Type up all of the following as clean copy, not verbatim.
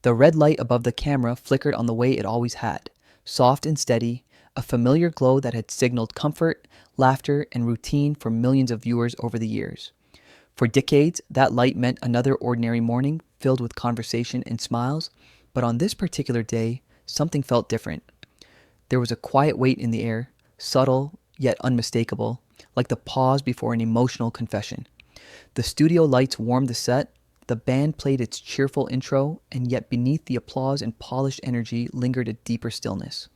The red light above the camera flickered on the way it always had, soft and steady, a familiar glow that had signaled comfort, laughter, and routine for millions of viewers over the years. For decades, that light meant another ordinary morning filled with conversation and smiles, but on this particular day, something felt different. There was a quiet weight in the air, subtle yet unmistakable, like the pause before an emotional confession. The studio lights warmed the set, the band played its cheerful intro, and yet beneath the applause and polished energy lingered a deeper stillness,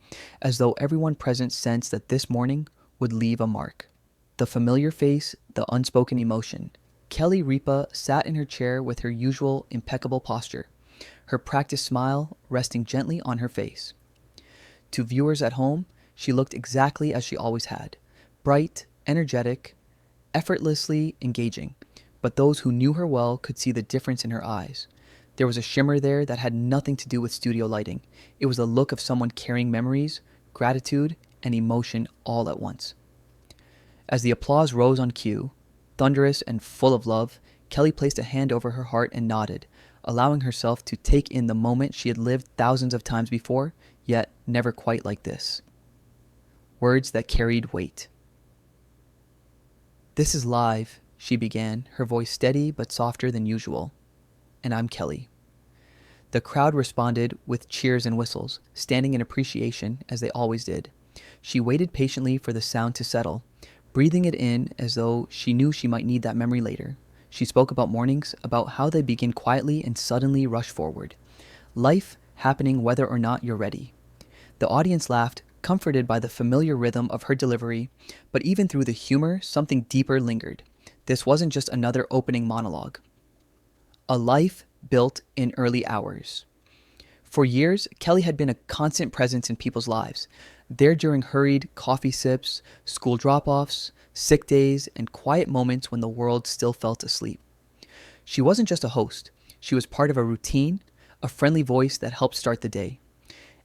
as though everyone present sensed that this morning would leave a mark. The familiar face, the unspoken emotion. Kelly Ripa sat in her chair with her usual impeccable posture, her practiced smile resting gently on her face. To viewers at home, she looked exactly as she always had, bright, energetic, effortlessly engaging. But those who knew her well could see the difference in her eyes. There was a shimmer there that had nothing to do with studio lighting. It was the look of someone carrying memories, gratitude, and emotion all at once. As the applause rose on cue, thunderous and full of love, Kelly placed a hand over her heart and nodded, allowing herself to take in the moment she had lived thousands of times before, yet never quite like this. Words that carried weight. "This is live," she began, her voice steady but softer than usual. "And I'm Kelly." The crowd responded with cheers and whistles, standing in appreciation as they always did. She waited patiently for the sound to settle, breathing it in as though she knew she might need that memory later. She spoke about mornings, about how they begin quietly and suddenly rush forward. Life happening whether or not you're ready. The audience laughed, comforted by the familiar rhythm of her delivery, but even through the humor, something deeper lingered. This wasn't just another opening monologue. A life built in early hours. For years, Kelly had been a constant presence in people's lives, there during hurried coffee sips, school drop-offs, sick days, and quiet moments when the world still felt asleep. She wasn't just a host. She was part of a routine, a friendly voice that helped start the day.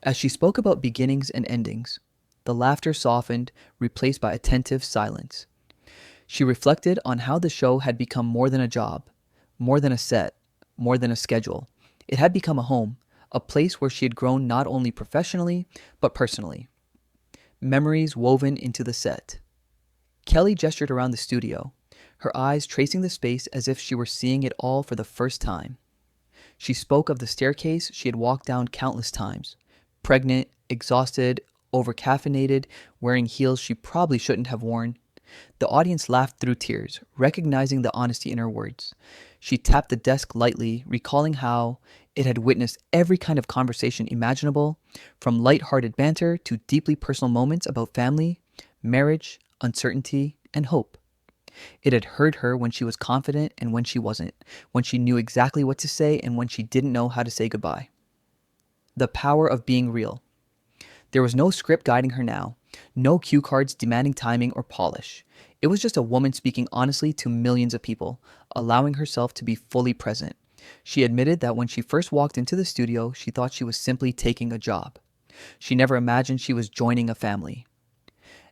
As she spoke about beginnings and endings, the laughter softened, replaced by attentive silence. She reflected on how the show had become more than a job, more than a set, more than a schedule. It had become a home, a place where she had grown not only professionally, but personally. Memories woven into the set. Kelly gestured around the studio, her eyes tracing the space as if she were seeing it all for the first time. She spoke of the staircase she had walked down countless times, pregnant, exhausted, overcaffeinated, wearing heels she probably shouldn't have worn. The audience laughed through tears, recognizing the honesty in her words. She tapped the desk lightly, recalling how it had witnessed every kind of conversation imaginable, from light-hearted banter to deeply personal moments about family, marriage, uncertainty, and hope. It had heard her when she was confident and when she wasn't, when she knew exactly what to say and when she didn't know how to say goodbye. The power of being real. There was no script guiding her now, no cue cards demanding timing or polish. It was just a woman speaking honestly to millions of people, allowing herself to be fully present. She admitted that when she first walked into the studio, she thought she was simply taking a job. She never imagined she was joining a family.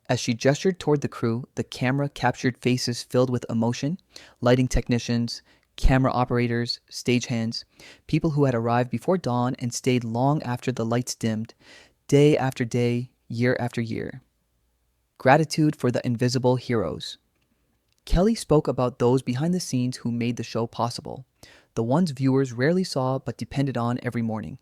As she gestured toward the crew, the camera captured faces filled with emotion, lighting technicians, camera operators, stagehands, people who had arrived before dawn and stayed long after the lights dimmed, day after day, year after year. Gratitude for the invisible heroes. Kelly spoke about those behind the scenes who made the show possible, the ones viewers rarely saw but depended on every morning.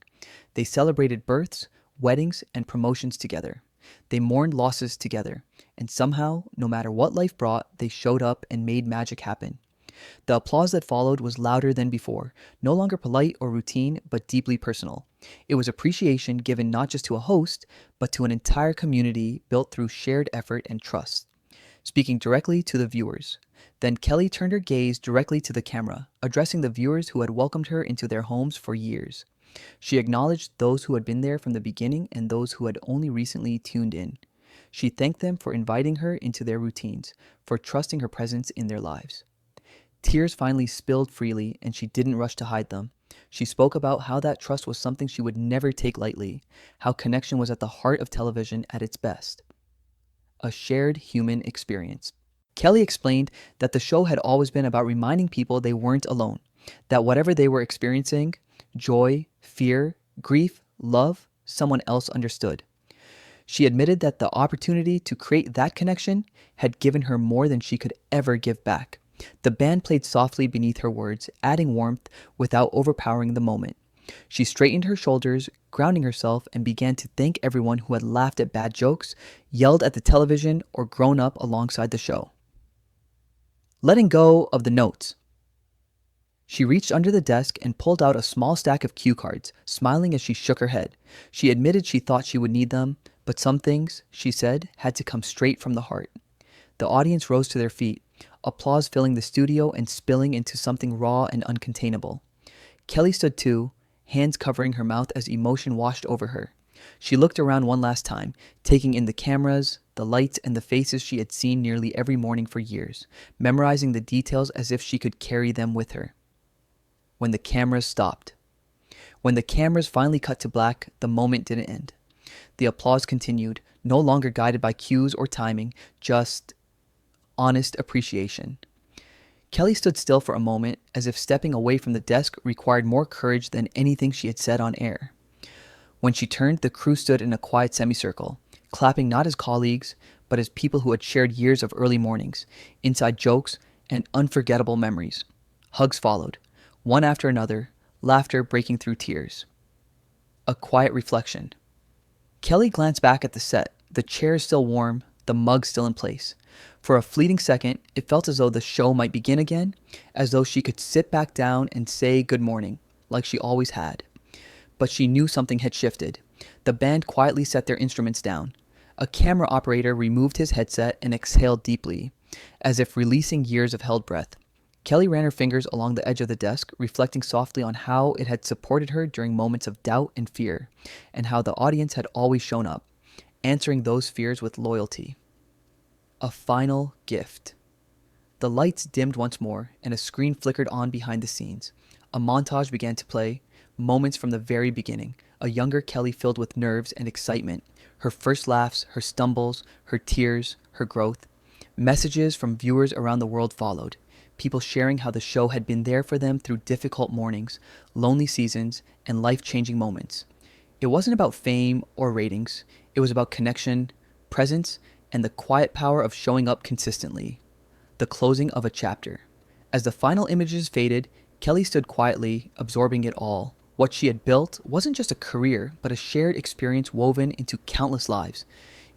They celebrated births, weddings, and promotions together. They mourned losses together, and somehow, no matter what life brought, they showed up and made magic happen. The applause that followed was louder than before, no longer polite or routine, but deeply personal. It was appreciation given not just to a host, but to an entire community built through shared effort and trust. Speaking directly to the viewers. Then Kelly turned her gaze directly to the camera, addressing the viewers who had welcomed her into their homes for years. She acknowledged those who had been there from the beginning and those who had only recently tuned in. She thanked them for inviting her into their routines, for trusting her presence in their lives. Tears finally spilled freely, and she didn't rush to hide them. She spoke about how that trust was something she would never take lightly, how connection was at the heart of television at its best. A shared human experience. Kelly explained that the show had always been about reminding people they weren't alone, that whatever they were experiencing, Joy, fear, grief, love, someone else understood. She admitted that the opportunity to create that connection had given her more than she could ever give back. The band played softly beneath her words, adding warmth without overpowering the moment. She straightened her shoulders, grounding herself, and began to thank everyone who had laughed at bad jokes, yelled at the television, or grown up alongside the show. Letting go of the notes. She reached under the desk and pulled out a small stack of cue cards, smiling as she shook her head. She admitted she thought she would need them, but some things, she said, had to come straight from the heart. The audience rose to their feet, applause filling the studio and spilling into something raw and uncontainable. Kelly stood too, hands covering her mouth as emotion washed over her. She looked around one last time, taking in the cameras, the lights, and the faces she had seen nearly every morning for years, memorizing the details as if she could carry them with her. When the cameras stopped. When the cameras finally cut to black, the moment didn't end. The applause continued, no longer guided by cues or timing, just honest appreciation. Kelly stood still for a moment, as if stepping away from the desk required more courage than anything she had said on air. When she turned, the crew stood in a quiet semicircle, clapping not as colleagues, but as people who had shared years of early mornings, inside jokes, and unforgettable memories. Hugs followed, one after another, laughter breaking through tears. A quiet reflection. Kelly glanced back at the set, the chairs still warm, the mug still in place. For a fleeting second, it felt as though the show might begin again, as though she could sit back down and say good morning, like she always had. But she knew something had shifted. The band quietly set their instruments down. A camera operator removed his headset and exhaled deeply, as if releasing years of held breath. Kelly ran her fingers along the edge of the desk, reflecting softly on how it had supported her during moments of doubt and fear, and how the audience had always shown up, answering those fears with loyalty. A final gift. The lights dimmed once more, and a screen flickered on behind the scenes. A montage began to play, moments from the very beginning, a younger Kelly filled with nerves and excitement, her first laughs, her stumbles, her tears, her growth. Messages from viewers around the world followed, people sharing how the show had been there for them through difficult mornings, lonely seasons, and life-changing moments. It wasn't about fame or ratings. It was about connection, presence, and the quiet power of showing up consistently. The closing of a chapter. As the final images faded, Kelly stood quietly, absorbing it all. What she had built wasn't just a career, but a shared experience woven into countless lives.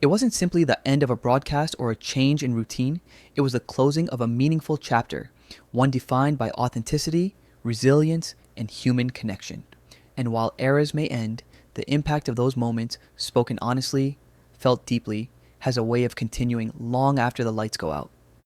It wasn't simply the end of a broadcast or a change in routine. It was the closing of a meaningful chapter, one defined by authenticity, resilience, and human connection. And while eras may end, the impact of those moments, spoken honestly, felt deeply, has a way of continuing long after the lights go out.